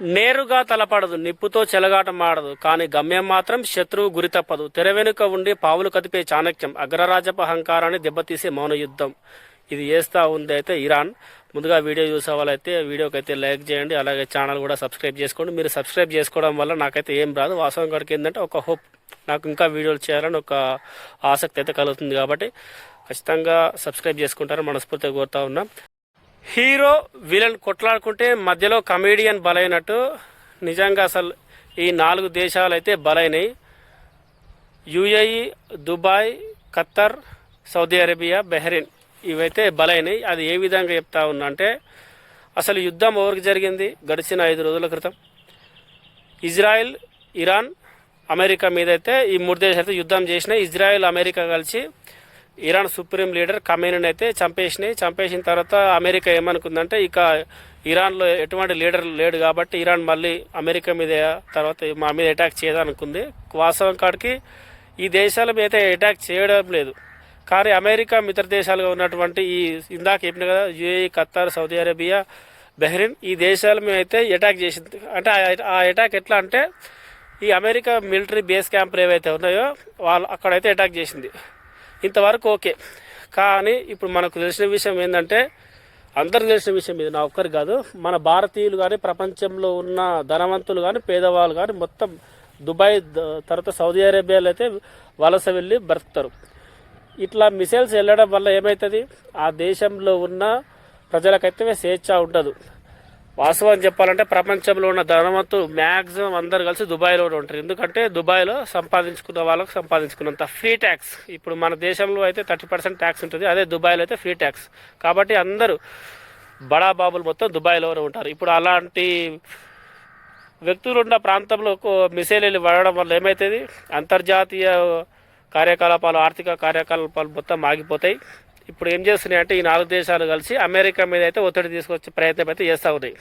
నేరుగా తలపడదు, నిప్పుతో చెలగాటమాడదు, కానీ గమ్యం మాత్రం శత్రువు గురి తప్పదు. తెర వెనుక ఉండి పావులు కదిపే చాణక్యం, అగ్రరాజప అహంకారాన్ని దెబ్బతీసే మౌన యుద్ధం. ఇది చేస్తూ ఉంది అయితే ఇరాన్. ముందుగా వీడియో చూసే వాళ్ళైతే వీడియోకి అయితే లైక్ చేయండి, అలాగే ఛానల్ కూడా సబ్స్క్రైబ్ చేసుకోండి. మీరు సబ్స్క్రైబ్ చేసుకోవడం వల్ల నాకైతే ఏం రాదు, వాస్తవం కాడికి ఏంటంటే ఒక హోప్, నాకు ఇంకా వీడియోలు చేయాలని ఒక ఆసక్తి అయితే కలుగుతుంది. కాబట్టి ఖచ్చితంగా సబ్స్క్రైబ్ చేసుకుంటారని మనస్ఫూర్తిగా కోరుతా ఉన్నాం. హీరో విలన్ కొట్లాడుకుంటే మధ్యలో కమేడియన్ బలైనట్టు నిజంగా అసలు ఈ 4 దేశాలు అయితే బలైనవి. UAE, Dubai, Qatar, Saudi Arabia, Bahrain ఇవైతే బలైనవి. అది ఏ విధంగా చెప్తా ఉన్నా అంటే, అసలు యుద్ధం ఎవరికి జరిగింది గడిచిన 5 రోజుల క్రితం? ఇజ్రాయెల్, ఇరాన్, అమెరికా మీద అయితే ఈ 3 దేశాలు అయితే యుద్ధం చేసినాయి. ఇజ్రాయెల్, అమెరికా కలిసి ఇరాన్ సుప్రీం లీడర్ ఖమేనీని అయితే చంపేసిన తర్వాత అమెరికా ఏమనుకుందంటే, ఇక ఇరాన్లో ఎటువంటి లీడర్ లేడు కాబట్టి ఇరాన్ మళ్ళీ అమెరికా మీద తర్వాత మా మీద అటాక్ చేయదనుకుంది. వాస్తవం కాడికి ఈ దేశాల మీద అయితే అటాక్ చేయడం లేదు, కానీ అమెరికా మిత్ర దేశాలుగా ఉన్నటువంటి ఈ ఇందాక చెప్పిన కదా UAE, Khattar, Saudi Arabia, Bahrain ఈ దేశాల మీద అయితే అటాక్ చేసింది. అంటే ఆ అటాక్ ఎట్లా అంటే, ఈ అమెరికా మిలిటరీ బేస్ క్యాంపులు ఏవైతే ఉన్నాయో వాళ్ళు అక్కడైతే అటాక్ చేసింది. ఇంతవరకు ఓకే, కానీ ఇప్పుడు మనకు తెలిసిన విషయం ఏంటంటే, అందరికి తెలిసిన విషయం ఇది, నా ఒక్కరు కాదు, మన భారతీయులు కానీ ప్రపంచంలో ఉన్న ధనవంతులు కానీ పేదవాళ్ళు కానీ మొత్తం దుబాయ్ తర్వాత సౌదీ అరేబియాలో అయితే వలస వెళ్ళి బ్రతుకుతారు. ఇట్లా మిసైల్స్ వెళ్ళడం వల్ల ఏమవుతుంది, ఆ దేశంలో ఉన్న ప్రజలకైతే స్వేచ్ఛ ఉండదు. వాస్తవం చెప్పాలంటే ప్రపంచంలో ఉన్న ధనవంతులు మ్యాక్సిమం అందరు కలిసి దుబాయ్లో ఉంటారు. ఎందుకంటే దుబాయ్లో సంపాదించుకున్న వాళ్ళకు సంపాదించుకున్నంత ఫ్రీ ట్యాక్స్. ఇప్పుడు మన దేశంలో అయితే 30% ట్యాక్స్ ఉంటుంది, అదే దుబాయ్లో అయితే ఫ్రీ ట్యాక్స్. కాబట్టి అందరూ బడా బాబులు మొత్తం దుబాయ్లోనే ఉంటారు. ఇప్పుడు అలాంటి వ్యక్తులు ఉన్న ప్రాంతంలో మిసైల్ వెళ్ళి పడడం వల్ల ఏమవుతుంది, అంతర్జాతీయ కార్యకలాపాలు, ఆర్థిక కార్యకలాపాలు మొత్తం ఆగిపోతాయి. ఇప్పుడు ఏం చేస్తున్నాయి అంటే, ఈ 4 దేశాలు కలిసి అమెరికా మీద అయితే ఒత్తిడి తీసుకొచ్చే ప్రయత్నం అయితే చేస్తూ ఉన్నాయి.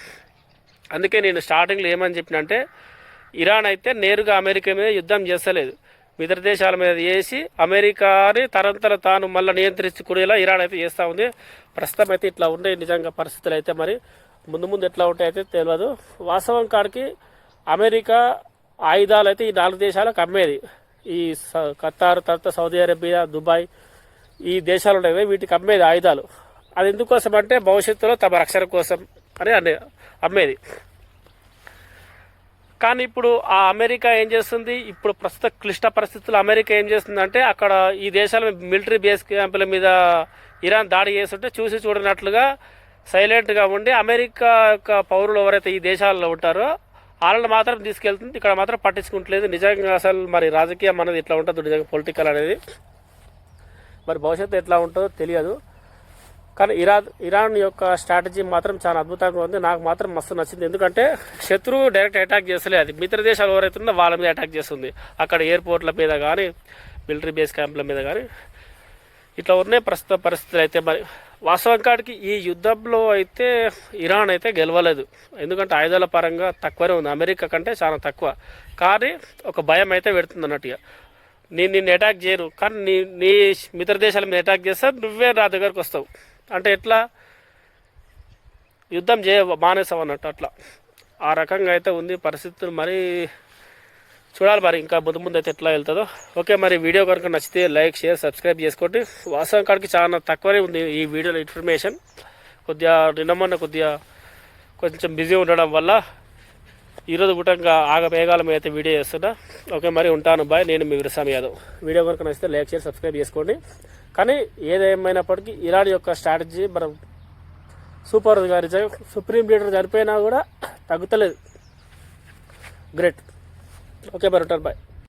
అందుకే నేను స్టార్టింగ్లో ఏమని చెప్పినంటే, ఇరాన్ అయితే నేరుగా అమెరికా మీద యుద్ధం చేస్తలేదు, మిగతా దేశాల మీద చేసి అమెరికాని తనంతర తాను మళ్ళీ నియంత్రించుకునేలా ఇరాన్ అయితే చేస్తూ ఉంది. ప్రస్తుతం అయితే ఇట్లా ఉండే నిజంగా పరిస్థితులు అయితే, మరి ముందు ఎట్లా ఉంటాయైతే తెలియదు. వాస్తవం కాడికి అమెరికా ఆయుధాలు అయితే ఈ 4 దేశాలకు అమ్మేది. ఈ ఖతార్ తర్వాత సౌదీ అరేబియా, దుబాయ్ ఈ దేశాలు ఉన్నాయి, వీటికి అమ్మేది ఆయుధాలు. అది ఎందుకోసం అంటే భవిష్యత్తులో తమ రక్షణ కోసం అని అమ్మేది. కానీ ఇప్పుడు ఆ అమెరికా ఏం చేస్తుంది, ఇప్పుడు ప్రస్తుత క్లిష్ట పరిస్థితుల్లో అమెరికా ఏం చేస్తుందంటే, అక్కడ ఈ దేశాల మిలిటరీ బేస్ క్యాంపుల మీద ఇరాన్ దాడి చేస్తుంటే చూసి చూడనట్లుగా సైలెంట్గా ఉండి అమెరికా యొక్క పౌరులు ఎవరైతే ఈ దేశాల్లో ఉంటారో వాళ్ళని మాత్రం తీసుకెళ్తుంది, ఇక్కడ మాత్రం పట్టించుకుంటలేదు. నిజంగా అసలు మరి రాజకీయం అనేది ఇట్లా ఉంటుంది, నిజంగా పొలిటికల్ అనేది. మరి భవిష్యత్తు ఎట్లా ఉంటుందో తెలియదు, కానీ ఇరాన్ యొక్క స్ట్రాటజీ మాత్రం చాలా అద్భుతంగా ఉంది. నాకు మాత్రం మస్తు నచ్చింది. ఎందుకంటే శత్రువు డైరెక్ట్ అటాక్ చేస్తలే, అది మిత్ర దేశాలు ఎవరైతే ఉందో వాళ్ళ మీద అటాక్ చేస్తుంది. అక్కడ ఎయిర్పోర్ట్ల మీద కానీ మిలిటరీ బేస్ క్యాంపుల మీద కానీ ఇట్లా ఉన్నాయి ప్రస్తుత పరిస్థితులు అయితే. మరి వాస్తవం కాడికి ఈ యుద్ధంలో అయితే ఇరాన్ అయితే గెలవలేదు, ఎందుకంటే ఆయుధాల పరంగా తక్కువనే ఉంది, అమెరికా కంటే చాలా తక్కువ. కానీ ఒక భయం అయితే పెడుతుంది అన్నట్టుగా, నిన్ను అటాక్ చేయరు, కానీ నీ మిత్ర దేశాల మీద అటాక్ చేస్తారు, నువ్వే నా దగ్గరకు వస్తావు అంటే ఎట్లా, యుద్ధం మానేసావు అన్నట్టు. అట్లా ఆ రకంగా అయితే ఉంది పరిస్థితులు. మరి చూడాలి మరి ఇంకా ముందు అయితే ఎట్లా వెళ్తుందో. ఓకే, మరి వీడియో కనుక నచ్చితే లైక్, షేర్, సబ్స్క్రైబ్ చేసుకోండి. వాస్తవం కాడికి చాలా తక్కువనే ఉంది ఈ వీడియోలో ఇన్ఫర్మేషన్. కొద్దిగా నిన్న కొంచెం బిజీ ఉండడం వల్ల ఈరోజు గుటంగా ఆగమేఘాల మీద అయితే వీడియో చేస్తున్నా. ఓకే, మరి ఉంటాను, బాయ్. నేను మీ విరసామి యాదవ్. వీడియో కనుక నచ్చితే లైక్, షేర్, సబ్స్క్రైబ్ చేసుకోండి. కానీ ఏదేమైనప్పటికీ ఇరాన్ యొక్క స్ట్రాటజీ మనం సూపర్ గారి సుప్రీం లీడర్ చనిపోయినా కూడా తగ్గుతలేదు. గ్రేట్. ఓకే, మరి ఉంటాను, బాయ్.